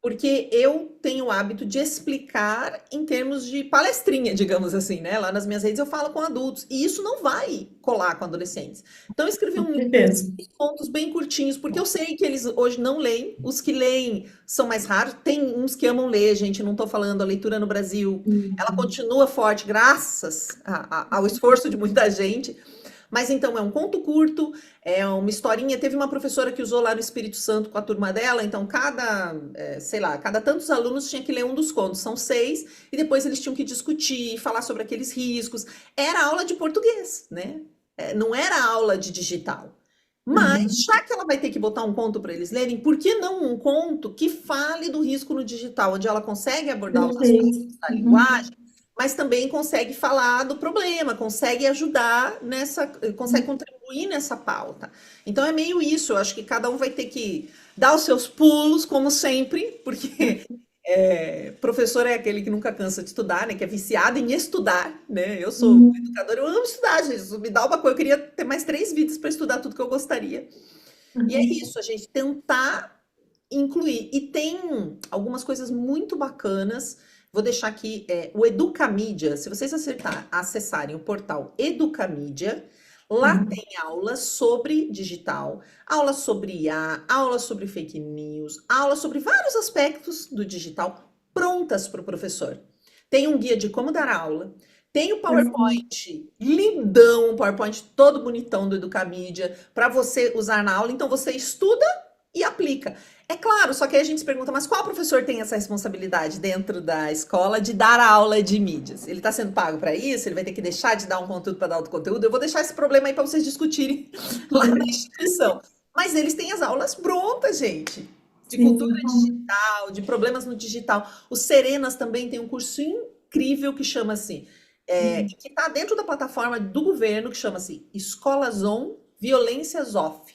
Porque eu tenho o hábito de explicar em termos de palestrinha, digamos assim, né? Lá nas minhas redes eu falo com adultos, e isso não vai colar com adolescentes. Então eu escrevi Com um certeza. contos bem curtinhos, porque eu sei que eles hoje não leem, os que leem são mais raros, tem uns que amam ler, gente, não estou falando, a leitura no Brasil, ela Uhum. continua forte graças ao esforço de muita gente, mas então é um conto curto, é uma historinha. Teve uma professora que usou lá no Espírito Santo com a turma dela, então sei lá, cada tantos alunos tinha que ler um dos contos, são 6, e depois eles tinham que discutir, falar sobre aqueles riscos. Era aula de português, né? Não era aula de digital. Mas, Uhum. já que ela vai ter que botar um conto para eles lerem, por que não um conto que fale do risco no digital, onde ela consegue abordar os Perfeito. aspectos da Uhum. linguagem, mas também consegue falar do problema, consegue ajudar consegue contribuir nessa pauta. Então é meio isso, eu acho que cada um vai ter que dar os seus pulos, como sempre, porque professor é aquele que nunca cansa de estudar, né? Que é viciado em estudar, né? Eu sou Uhum. educadora, eu amo estudar, gente. Isso me dá uma coisa, eu queria ter mais 3 vidas para estudar tudo que eu gostaria. E é Uhum. isso, a gente tentar incluir. E tem algumas coisas muito bacanas. Vou deixar aqui o Educamídia. Se vocês acessarem o portal Educamídia, lá Uhum. tem aulas sobre digital, aulas sobre IA, aulas sobre fake news, aulas sobre vários aspectos do digital prontas para o professor. Tem um guia de como dar aula. Tem o Perfeito. PowerPoint lindão, o PowerPoint todo bonitão do Educamídia para você usar na aula. Então você estuda e aplica. É claro, só que aí a gente se pergunta, mas qual professor tem essa responsabilidade dentro da escola de dar aula de mídias? Ele está sendo pago para isso? Ele vai ter que deixar de dar um conteúdo para dar outro conteúdo? Eu vou deixar esse problema aí para vocês discutirem lá na instituição. Mas eles têm as aulas prontas, gente. De cultura Sim. digital, de problemas no digital. O Serenas também tem um curso incrível que chama assim, Uhum. que está dentro da plataforma do governo, que chama-se Escolas On, Violências Off,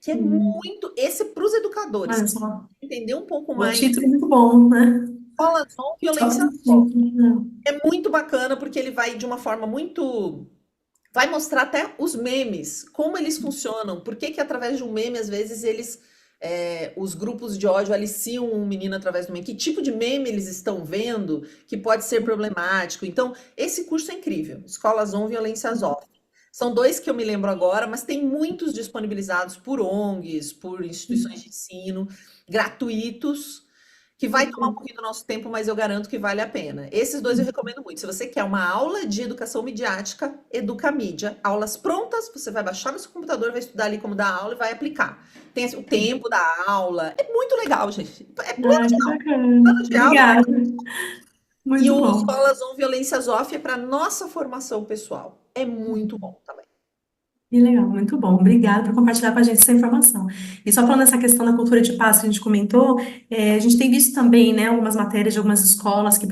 que é Uhum. muito. Esse é para os educadores, Olha que só. entender um pouco O mais. título é muito bom, né? Escolas On, Só Violências Off. assistindo. Né? É muito bacana porque ele vai de uma forma muito. Vai mostrar até os memes, como eles funcionam, por que que através de um meme, às vezes, os grupos de ódio aliciam um menino através do meme, que tipo de meme eles estão vendo que pode ser problemático. Então, esse curso é incrível, Escolas On, Violências Off. São 2 que eu me lembro agora, mas tem muitos disponibilizados por ONGs, por instituições de ensino, gratuitos, que vai tomar um Perfeito. pouquinho do nosso tempo, mas eu garanto que vale a pena. Esses 2 eu recomendo muito. Se você quer uma aula de educação midiática, Educamídia, aulas prontas, você vai baixar no seu computador, vai estudar ali como dar aula e vai aplicar. Tem assim, o tempo da aula, é muito legal, gente. É Ah, que bacana. plano de aula. Obrigada. E Muito o bom. Escolas On Violências Off é para nossa formação pessoal. É muito bom também. Que legal, muito bom. Obrigada por compartilhar com a gente essa informação. E só falando nessa questão da cultura de paz que a gente comentou, a gente tem visto também, né, algumas matérias de algumas escolas que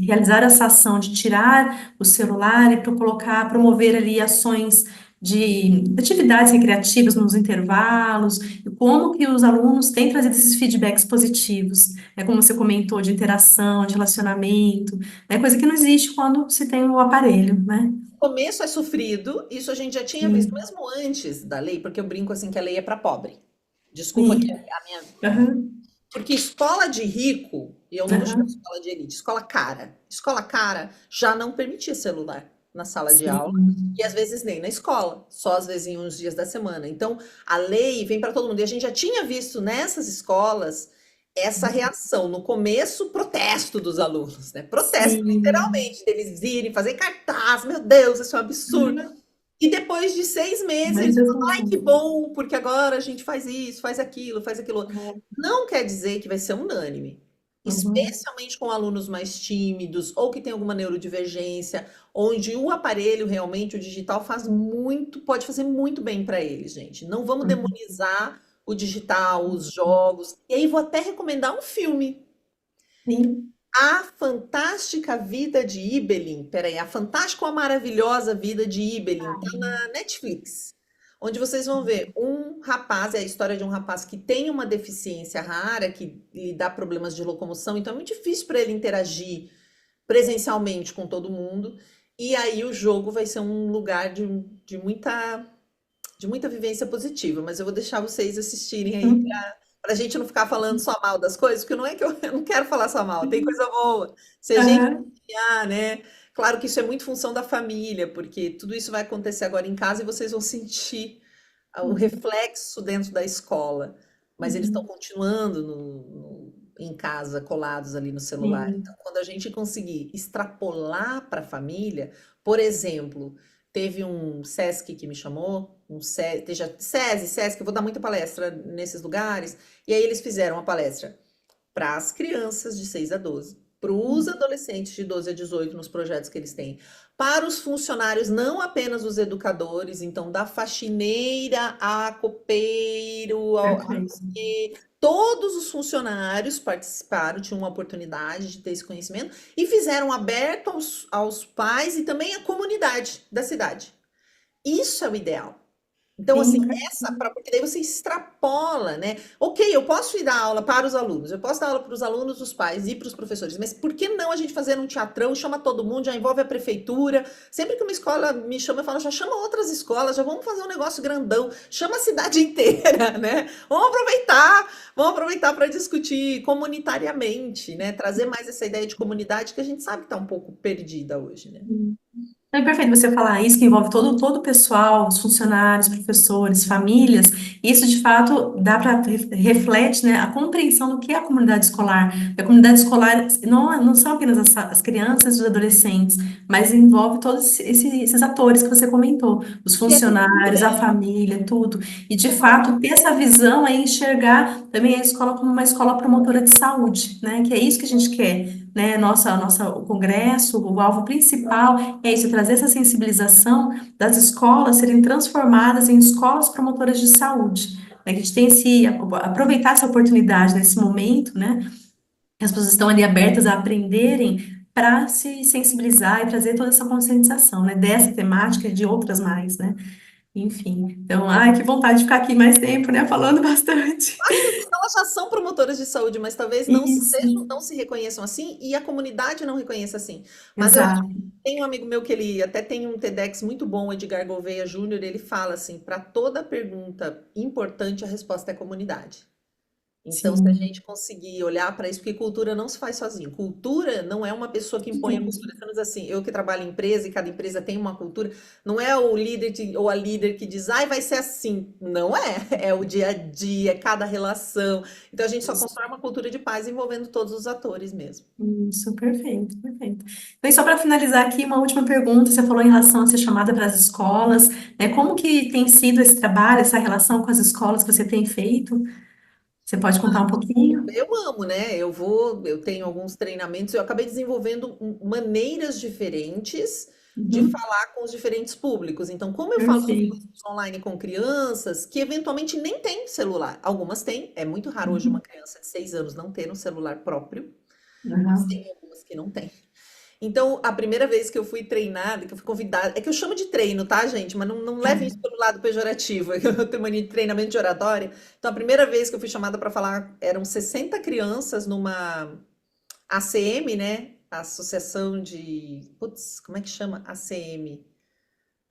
realizaram essa ação de tirar o celular e para colocar, promover ali ações de atividades recreativas nos intervalos, e como que os alunos têm trazido esses feedbacks positivos, né, como você comentou, de interação, de relacionamento, né, coisa que não existe quando se tem o aparelho, né? O começo é sofrido, isso a gente já tinha visto Sim, mesmo antes da lei, porque eu brinco assim que a lei é para pobre. Desculpa que sim. a minha. Aham, Porque escola de rico, e eu não chamo de aham. escola de elite, escola cara já não permitia celular na sala de aula Sim. e às vezes nem na escola, só às vezes em uns dias da semana. Então a lei vem para todo mundo. E a gente já tinha visto nessas escolas essa reação. No começo, protesto dos alunos, né? Protesto Sim. literalmente, deles irem fazer cartaz, meu Deus, isso é um absurdo. Uhum. E depois de 6 meses, Mas eles eu falam, ai, que concordo. bom, porque agora a gente faz isso, faz aquilo, faz aquilo outro. Não quer dizer que vai ser unânime, Uhum. especialmente com alunos mais tímidos ou que tem alguma neurodivergência, onde o aparelho realmente, o digital, faz muito, pode fazer muito bem para eles, gente. Não vamos Uhum. demonizar o digital, os jogos. E aí vou até recomendar um filme. Sim. A Fantástica Vida de Ibelin. Peraí, A Fantástica ou a Maravilhosa Vida de Ibelin. Tá na Netflix. Onde vocês vão ver um rapaz, é a história de um rapaz que tem uma deficiência rara, que lhe dá problemas de locomoção, então é muito difícil para ele interagir presencialmente com todo mundo. E aí o jogo vai ser um lugar de muita vivência positiva, mas eu vou deixar vocês assistirem aí Uhum. para a gente não ficar falando só mal das coisas, porque não é que eu não quero falar só mal, tem coisa boa. Se a gente Aham. criar, né? Claro que isso é muito função da família, porque tudo isso vai acontecer agora em casa e vocês vão sentir o Uhum. reflexo dentro da escola, mas eles estão Uhum. continuando em casa, colados ali no celular. Então, Sim. quando a gente conseguir extrapolar para a família, por exemplo, teve um SESC que me chamou, SESI, eu vou dar muita palestra nesses lugares, e aí eles fizeram uma palestra para as crianças de 6 a 12, para os adolescentes de 12 a 18 nos projetos que eles têm, para os funcionários, não apenas os educadores, então da faxineira a copeiro, a Perfeito. todos os funcionários participaram, tinham uma oportunidade de ter esse conhecimento e fizeram aberto aos pais e também à comunidade da cidade. Isso é o ideal. Então, assim, Sim, perfeito. porque daí você extrapola, né? Ok, eu posso ir dar aula para os alunos, eu posso dar aula para os alunos, os pais e para os professores, mas por que não a gente fazer um teatrão, chama todo mundo, já envolve a prefeitura? Sempre que uma escola me chama, eu falo, já chama outras escolas, já vamos fazer um negócio grandão, chama a cidade inteira, né? Vamos aproveitar para discutir comunitariamente, né? Trazer mais essa ideia de comunidade que a gente sabe que está um pouco perdida hoje, né? É perfeito você falar isso, que envolve todo o pessoal, os funcionários, professores, famílias. Isso, de fato, dá para reflete, né, a compreensão do que é a comunidade escolar. A comunidade escolar não são apenas as crianças e os adolescentes, mas envolve todos esses atores que você comentou, os E é funcionários, a cultura, família, tudo. E, de é uma fato, ter essa visão é enxergar também a escola como uma escola promotora de saúde, né, que é isso que a gente quer, né, o congresso, o alvo principal é isso, trazer essa sensibilização das escolas serem transformadas em escolas promotoras de saúde. Né, que a gente tem aproveitar essa oportunidade nesse momento, né? Que as pessoas estão ali abertas a aprenderem para se sensibilizar e trazer toda essa conscientização, né? Dessa temática e de outras mais, né? Enfim, então, ai, que vontade de ficar aqui mais tempo, né? Falando bastante. elas já são promotoras de saúde, mas talvez não Isso, sejam, não se reconheçam assim e a comunidade não reconheça assim. Mas eu acho que exato. tem um amigo meu que ele até tem um TEDx muito bom, o Edgar Gouveia Júnior, ele fala assim, para toda pergunta importante a resposta é comunidade. Então, se a Sim, gente conseguir olhar para isso, porque cultura não se faz sozinho. Cultura não é uma pessoa que impõe a cultura. Você não diz assim, eu que trabalho em empresa e cada empresa tem uma cultura, não é o líder ou a líder que diz, ai, vai ser assim. Não é. É o dia a dia, é cada relação. Então, a gente só isso. constrói uma cultura de paz envolvendo todos os atores mesmo. Isso, perfeito, perfeito. Então, e só para finalizar aqui, uma última pergunta. Você falou em relação a ser chamada para as escolas, né? Como que tem sido esse trabalho, essa relação com as escolas que você tem feito? Você pode contar um pouquinho? Eu amo, né? Eu tenho alguns treinamentos, eu acabei desenvolvendo maneiras diferentes de Uhum. falar com os diferentes públicos. Então, como eu falo sobre Perfeito. cursos online com crianças que eventualmente nem têm celular, algumas têm, é muito raro hoje uma Uhum. criança de 6 anos não ter um celular próprio, mas Aham. tem algumas que não têm. Então, a primeira vez que eu fui treinada, que eu fui convidada, é que eu chamo de treino, tá, gente? Mas não levem isso pelo lado pejorativo, é que eu tenho mania de treinamento de oratória. Então, a primeira vez que eu fui chamada para falar, eram 60 crianças numa ACM, né? Associação de. Putz, como é que chama? ACM.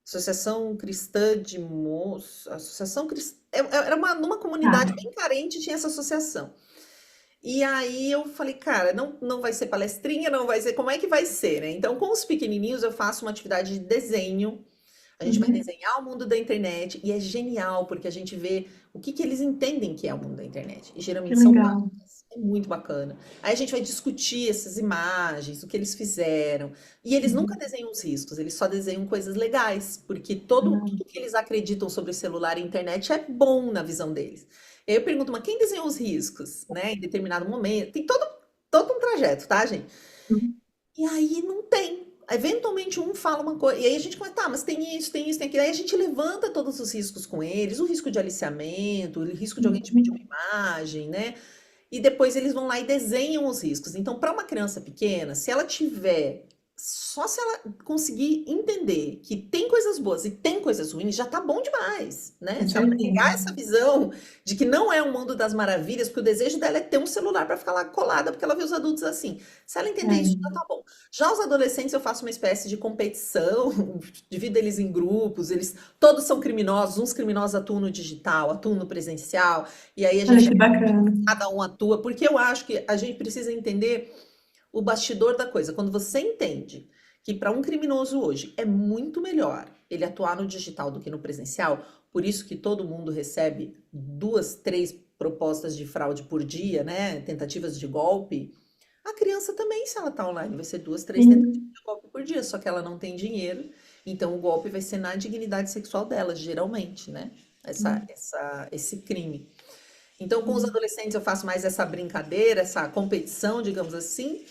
Associação Cristã de Moços. Associação Cristã. Era numa comunidade Tá. bem carente, tinha essa associação. E aí eu falei, cara, não vai ser palestrinha, não vai ser. Como é que vai ser, né? Então, com os pequenininhos, eu faço uma atividade de desenho. A gente vai Uhum. desenhar o mundo da internet e é genial porque a gente vê o que que eles entendem que é o mundo da internet. E Que geralmente são legal. máquinas. É muito bacana. Aí a gente vai discutir essas imagens, o que eles fizeram. E eles nunca Uhum. desenham os riscos, eles só desenham coisas legais, porque tudo que eles acreditam sobre o celular e a internet é bom na visão deles. E aí eu pergunto, mas quem desenhou os riscos, né? Em determinado momento. Tem todo um trajeto, tá, gente? Uhum. E aí não tem. Eventualmente um fala uma coisa, e aí a gente começa, tá, mas tem isso, tem isso, tem aquilo. Aí a gente levanta todos os riscos com eles, o risco de aliciamento, o risco de alguém te pedir uma Uhum. imagem, né? E depois eles vão lá e desenham os riscos. Então, para uma criança pequena, se ela tiver, só se ela conseguir entender que tem coisas boas e tem coisas ruins, já tá bom demais, né? Com Se ela certeza. pegar essa visão de que não é um mundo das maravilhas, porque o desejo dela é ter um celular para ficar lá colada, porque ela vê os adultos assim. Se ela entender isso, já É. tá bom. Já os adolescentes, eu faço uma espécie de competição, divido eles em grupos, eles todos são criminosos, uns criminosos atuam no digital, atuam no presencial, e aí a Olha gente que bacana. cada um atua, porque eu acho que a gente precisa entender o bastidor da coisa. Quando você entende que para um criminoso hoje é muito melhor ele atuar no digital do que no presencial, por isso que todo mundo recebe 2, 3 propostas de fraude por dia, né? Tentativas de golpe. A criança também, se ela está online, vai ser 2, 3 tentativas Sim. de golpe por dia, só que ela não tem dinheiro, então o golpe vai ser na dignidade sexual dela, geralmente, né? Esse crime. Então, com os Sim. adolescentes, eu faço mais essa brincadeira, essa competição, digamos assim.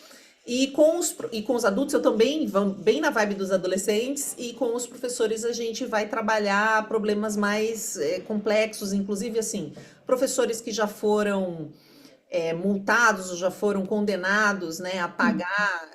E com os adultos, eu também vou bem na vibe dos adolescentes. E com os professores, a gente vai trabalhar problemas mais complexos, inclusive, assim, professores que já foram multados ou já foram condenados, né, a pagar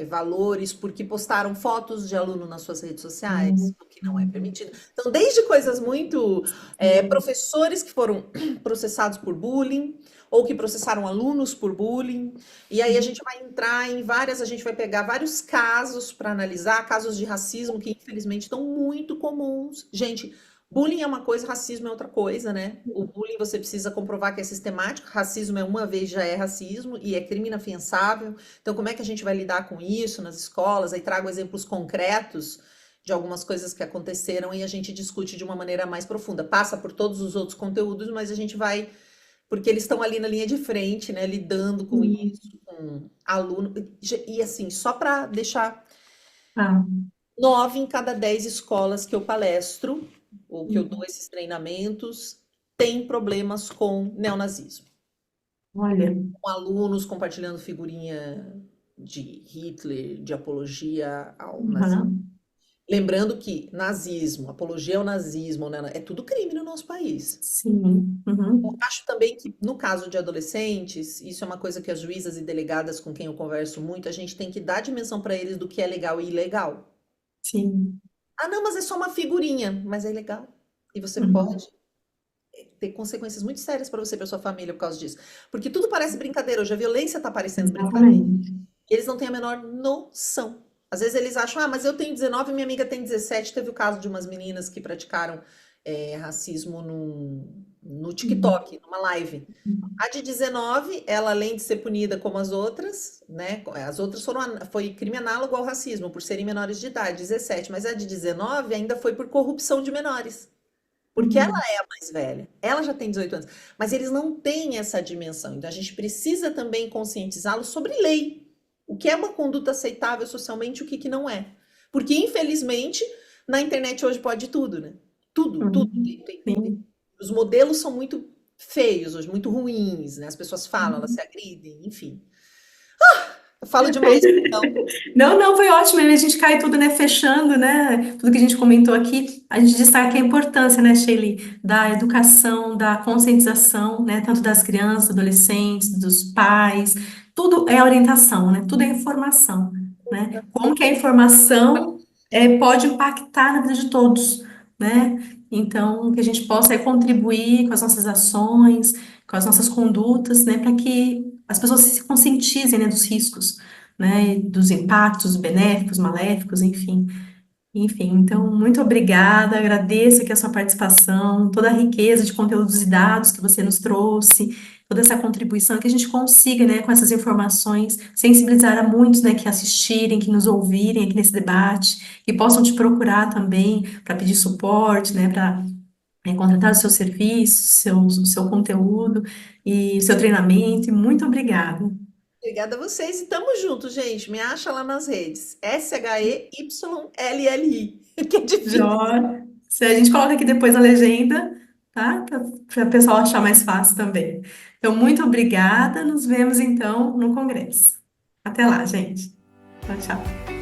valores porque postaram fotos de aluno nas suas redes sociais, Uhum. o que não é permitido. Então, desde coisas muito Sim. professores que foram processados por bullying ou que processaram alunos por bullying, e aí a gente vai entrar em várias, a gente vai pegar vários casos para analisar, casos de racismo que infelizmente estão muito comuns. Gente, bullying é uma coisa, racismo é outra coisa, né? O bullying você precisa comprovar que é sistemático, racismo é uma vez já é racismo e é crime inafiançável. Então, como é que a gente vai lidar com isso nas escolas? Aí trago exemplos concretos de algumas coisas que aconteceram e a gente discute de uma maneira mais profunda. Passa por todos os outros conteúdos, mas a gente vai, porque eles estão ali na linha de frente, né? Lidando com Sim. isso, com aluno. E assim, só para deixar Ah. 9 em cada 10 escolas que eu palestro, ou que eu dou Uhum. esses treinamentos, têm problemas com neonazismo. Olha. Com alunos compartilhando figurinha de Hitler, de apologia ao nazismo. Uhum. Lembrando que nazismo, apologia ao nazismo, né, é tudo crime no nosso país. Sim. Uhum. Acho também que, no caso de adolescentes, isso é uma coisa que as juízas e delegadas com quem eu converso muito, a gente tem que dar dimensão para eles do que é legal e ilegal. Sim. Ah, não, mas é só uma figurinha, mas é ilegal. E você Uhum. pode ter consequências muito sérias para você e para sua família por causa disso. Porque tudo parece brincadeira, hoje a violência está parecendo brincadeira. Exatamente. E eles não têm a menor noção. Às vezes eles acham, ah, mas eu tenho 19 e minha amiga tem 17. Teve o caso de umas meninas que praticaram racismo no Uhum. TikTok, numa live. A de 19, ela além de ser punida como as outras, né? As outras foi crime análogo ao racismo, por serem menores de idade, 17. Mas a de 19 ainda foi por corrupção de menores. Porque ela Uhum. é a mais velha, ela já tem 18 anos, mas eles não têm essa dimensão. Então a gente precisa também conscientizá-los sobre lei. O que é uma conduta aceitável socialmente e o que, que não é. Porque, infelizmente, na internet hoje pode tudo, né? Tudo, tudo. Uhum. Sim. Os modelos são muito feios hoje, muito ruins, né? As pessoas falam, elas se Uhum. agridem, enfim. Eu falo demais, então. Não, não, foi ótimo. A gente cai tudo, né, fechando, né, tudo que a gente comentou aqui, a gente destaca a importância, né, Sheili, da educação, da conscientização, né, tanto das crianças, adolescentes, dos pais, tudo é orientação, né, tudo é informação, né, como que a informação pode impactar na vida de todos, né, então que a gente possa contribuir com as nossas ações, com as nossas condutas, né, para que as pessoas se conscientizem, né, dos riscos, né, dos impactos benéficos, maléficos, enfim. Enfim, então, muito obrigada, agradeço aqui a sua participação, toda a riqueza de conteúdos e dados que você nos trouxe, toda essa contribuição, que a gente consiga, né, com essas informações, sensibilizar a muitos, né, que assistirem, que nos ouvirem aqui nesse debate, que possam te procurar também para pedir suporte, né, para contratar o seu serviço, o seu conteúdo e o seu treinamento, e muito obrigada. Obrigada a vocês e tamo junto, gente. Me acha lá nas redes. SHEYLLI, que é difícil. Jó. Se a gente coloca aqui depois a legenda, tá? Para o pessoal achar mais fácil também. Então, muito obrigada. Nos vemos então no congresso. Até lá, gente. Tchau, tchau.